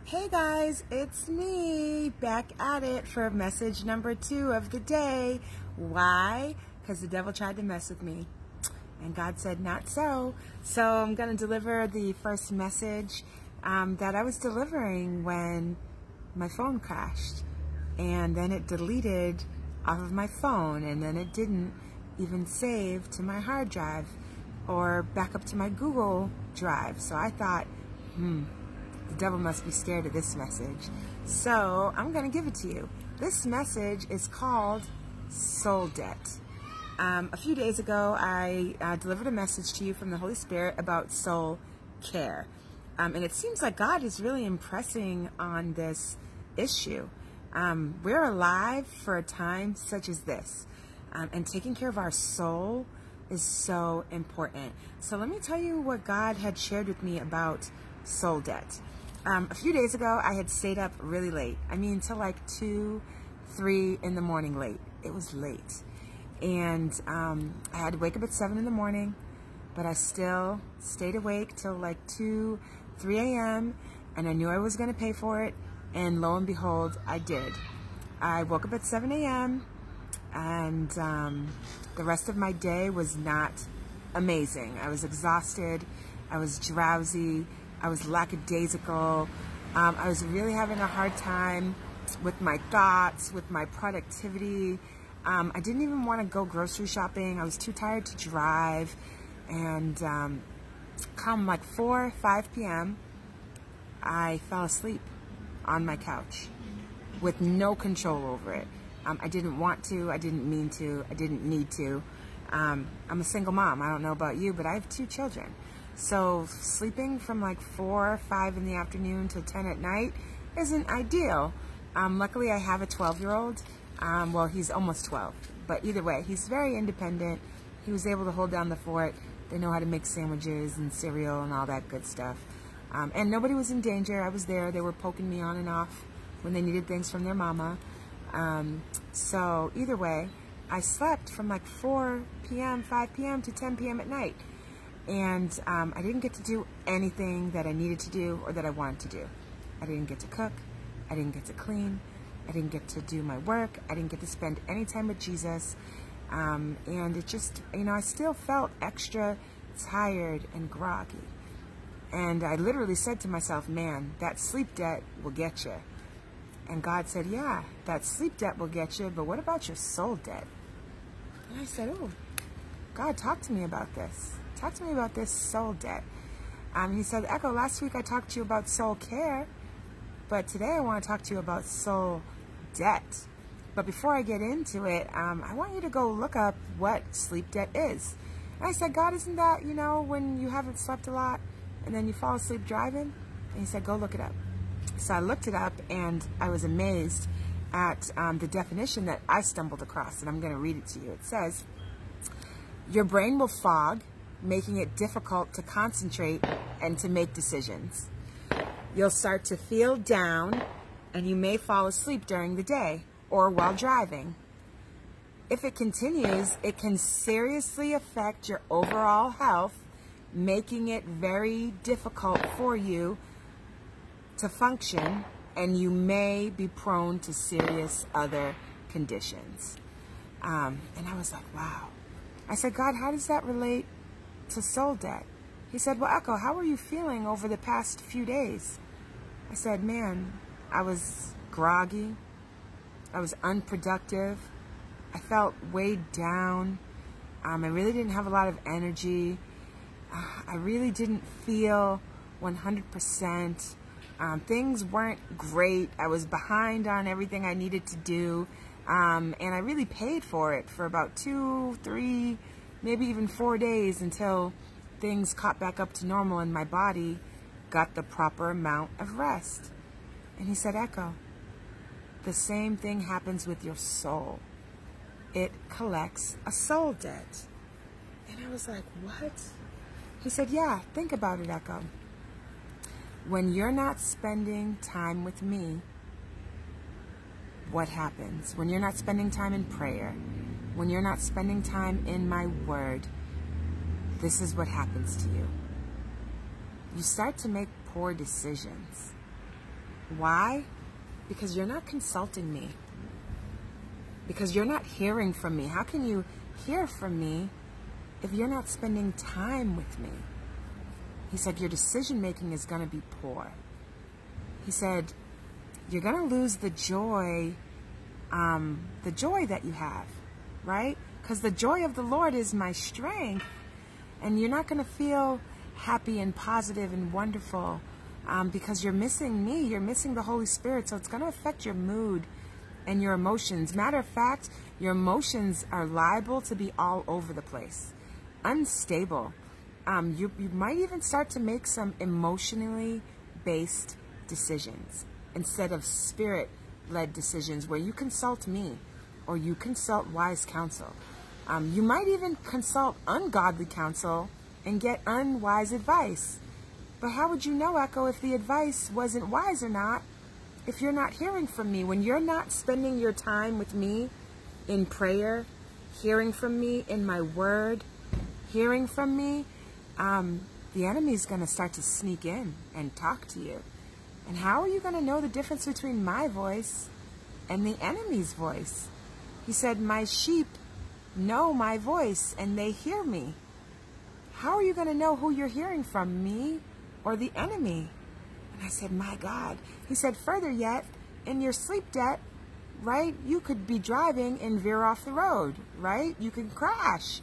Hey guys, it's me, back at it for message number 2 of the day. Why? Because the devil tried to mess with me. And God said, not so. So I'm going to deliver the first message that I was delivering when my phone crashed. And then it deleted off of my phone, and then it didn't even save to my hard drive or back up to my Google Drive. So I thought, the devil must be scared of this message. So I'm going to give it to you. This message is called Soul Debt. A few days ago, I delivered a message to you from the Holy Spirit about soul care. And it seems like God is really impressing on this issue. We're alive for a time such as this. And taking care of our soul is so important. So let me tell you what God had shared with me about soul debt. A few days ago, I had stayed up really late. I mean, till like 2, 3 in the morning late. It was late. And I had to wake up at 7 in the morning, but I still stayed awake till like 2, 3 a.m. And I knew I was going to pay for it. And lo and behold, I did. I woke up at 7 a.m. and the rest of my day was not amazing. I was exhausted. I was drowsy. I was lackadaisical. I was really having a hard time with my thoughts, with my productivity. I didn't even want to go grocery shopping. I was too tired to drive. And come like 4, 5 p.m., I fell asleep on my couch with no control over it. I didn't want to. I didn't mean to. I didn't need to. I'm a single mom. I don't know about you, but I have 2 children. So sleeping from like 4 or 5 in the afternoon to 10 at night isn't ideal. Luckily, I have a 12-year-old. Well, he's almost 12. But either way, he's very independent. He was able to hold down the fort. They know how to make sandwiches and cereal and all that good stuff. And nobody was in danger. I was there. They were poking me on and off when they needed things from their mama. So either way, I slept from like 4 p.m., 5 p.m. to 10 p.m. at night. And I didn't get to do anything that I needed to do or that I wanted to do. I didn't get to cook. I didn't get to clean. I didn't get to do my work. I didn't get to spend any time with Jesus. And it just, I still felt extra tired and groggy. And I literally said to myself, man, that sleep debt will get you. And God said, yeah, that sleep debt will get you, but what about your soul debt? And I said, oh, God, talk to me about this. Talk to me about this soul debt. He said, Echo, last week I talked to you about soul care, but today I want to talk to you about soul debt. But before I get into it, I want you to go look up what sleep debt is. And I said, God, isn't that, when you haven't slept a lot and then you fall asleep driving? And he said, go look it up. So I looked it up, and I was amazed at the definition that I stumbled across, and I'm going to read it to you. It says, your brain will fog, making it difficult to concentrate and to make decisions. You'll start to feel down, and you may fall asleep during the day or while driving. If it continues, it can seriously affect your overall health, making it very difficult for you to function, and you may be prone to serious other conditions. And I was like, wow. I said, God, how does that relate to soul debt? He said, well, Echo, how are you feeling over the past few days? I said, man, I was groggy. I was unproductive. I felt weighed down. I really didn't have a lot of energy. I really didn't feel 100%. Things weren't great. I was behind on everything I needed to do. And I really paid for it for about 2, 3, maybe even 4 days until things caught back up to normal and my body got the proper amount of rest. And he said, Echo, the same thing happens with your soul. It collects a soul debt. And I was like, what? He said, yeah, think about it, Echo. When you're not spending time with me, what happens? When you're not spending time in prayer, when you're not spending time in my word, this is what happens to you. You start to make poor decisions. Why? Because you're not consulting me. Because you're not hearing from me. How can you hear from me if you're not spending time with me? He said, your decision making is going to be poor. He said, you're going to lose the joy that you have, right? Because the joy of the Lord is my strength. And you're not going to feel happy and positive and wonderful because you're missing me. You're missing the Holy Spirit. So it's going to affect your mood and your emotions. Matter of fact, your emotions are liable to be all over the place, unstable. You might even start to make some emotionally based decisions instead of spirit-led decisions where you consult me or you consult wise counsel. You might even consult ungodly counsel and get unwise advice. But how would you know, Echo, if the advice wasn't wise or not? If you're not hearing from me, when you're not spending your time with me in prayer, hearing from me in my word, hearing from me, the enemy's going to start to sneak in and talk to you. And how are you going to know the difference between my voice and the enemy's voice? He said, my sheep know my voice and they hear me. How are you going to know who you're hearing from, me or the enemy? And I said, my God. He said, further yet, in your sleep debt, right, you could be driving and veer off the road, right? You could crash.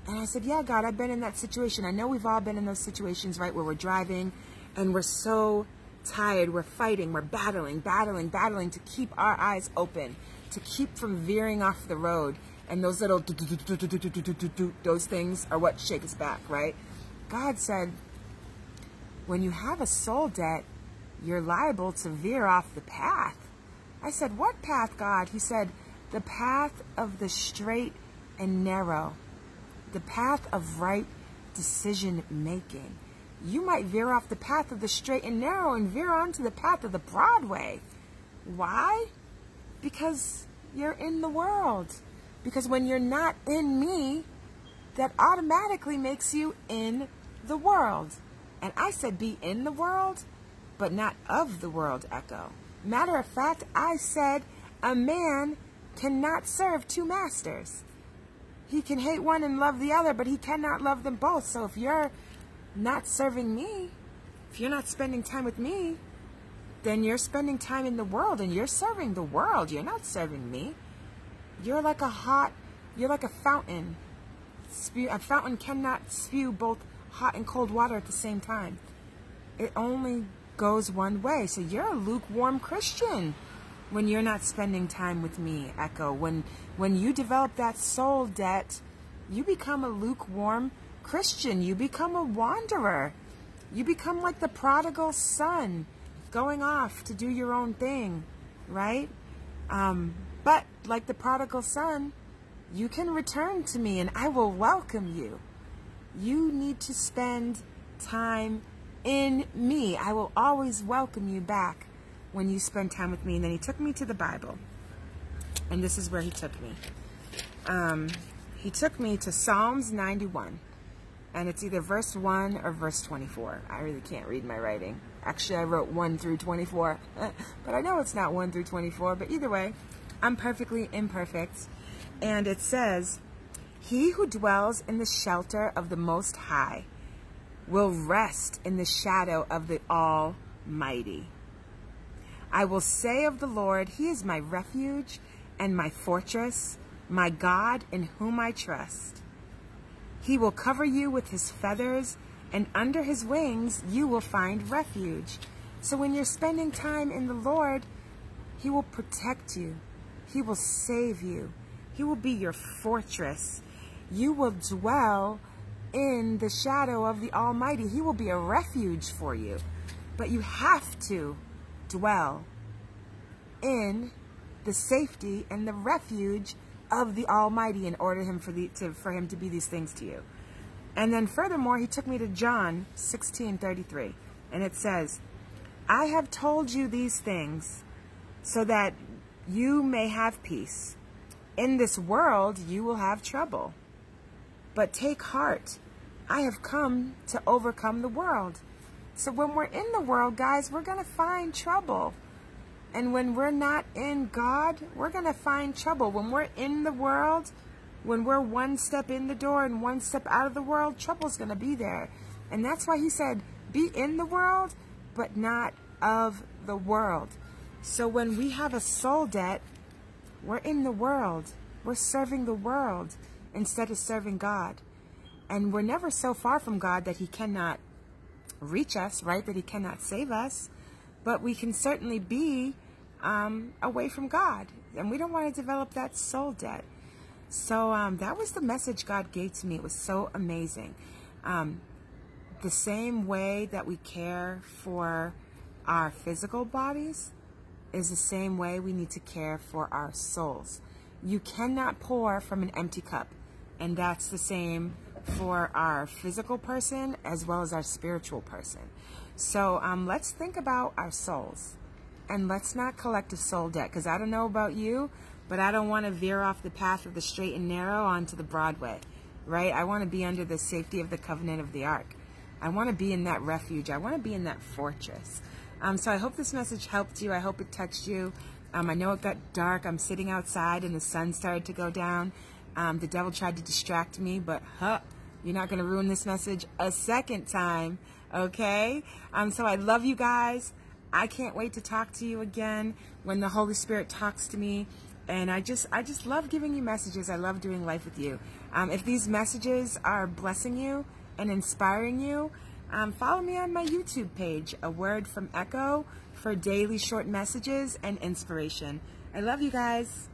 And I said, yeah, God, I've been in that situation. I know we've all been in those situations, right, where we're driving and we're so tired, we're fighting, we're battling to keep our eyes open, to keep from veering off the road. And those little those things are what shake us back, right? God said, when you have a soul debt, you're liable to veer off the path. I said, what path, God? He said, the path of the straight and narrow, the path of right decision making. You might veer off the path of the straight and narrow and veer onto the path of the broad way. Why? Because you're in the world. Because when you're not in me, that automatically makes you in the world. And I said be in the world, but not of the world, Echo. Matter of fact, I said a man cannot serve two masters. He can hate one and love the other, but he cannot love them both. So if you're not serving me, if you're not spending time with me, then you're spending time in the world and you're serving the world. You're not serving me. You're like a fountain. A fountain cannot spew both hot and cold water at the same time. It only goes one way. So you're a lukewarm Christian when you're not spending time with me, Echo. When you develop that soul debt, you become a lukewarm Christian. You become a wanderer. You become like the prodigal son going off to do your own thing, right? But like the prodigal son, you can return to me and I will welcome you. You need to spend time in me. I will always welcome you back when you spend time with me. And then he took me to the Bible. And this is where he took me. He took me to Psalms 91. And it's either verse 1 or verse 24. I really can't read my writing. Actually, I wrote 1 through 24. But I know it's not 1 through 24. But either way, I'm perfectly imperfect. And it says, he who dwells in the shelter of the Most High will rest in the shadow of the Almighty. I will say of the Lord, he is my refuge and my fortress, my God in whom I trust. He will cover you with his feathers, and under his wings you will find refuge. So when you're spending time in the Lord, he will protect you. He will save you. He will be your fortress. You will dwell in the shadow of the Almighty. He will be a refuge for you. But you have to dwell in the safety and the refuge of the Almighty in order for him to be these things to you. And then furthermore, he took me to John 16:33. And it says, I have told you these things so that you may have peace. In this world you will have trouble. But take heart, I have come to overcome the world. So when we're in the world, guys, we're going to find trouble. And when we're not in God, we're going to find trouble. When we're in the world, when we're one step in the door and one step out of the world, trouble's going to be there. And that's why he said, be in the world, but not of the world. So when we have a soul debt, we're in the world. We're serving the world instead of serving God. And we're never so far from God that he cannot reach us, right? That he cannot save us. But we can certainly be away from God. And we don't want to develop that soul debt. So that was the message God gave to me. It was so amazing. The same way that we care for our physical bodies is the same way we need to care for our souls. You cannot pour from an empty cup. And that's the same for our physical person as well as our spiritual person. So let's think about our souls. And let's not collect a soul debt. Because I don't know about you, but I don't want to veer off the path of the straight and narrow onto the broad way. Right? I want to be under the safety of the covenant of the ark. I want to be in that refuge. I want to be in that fortress. So I hope this message helped you. I hope it touched you. I know it got dark. I'm sitting outside and the sun started to go down. The devil tried to distract me, but you're not going to ruin this message a second time, okay? So I love you guys. I can't wait to talk to you again when the Holy Spirit talks to me. And I just love giving you messages. I love doing life with you. If these messages are blessing you and inspiring you, follow me on my YouTube page, A Word from Echo, for daily short messages and inspiration. I love you guys.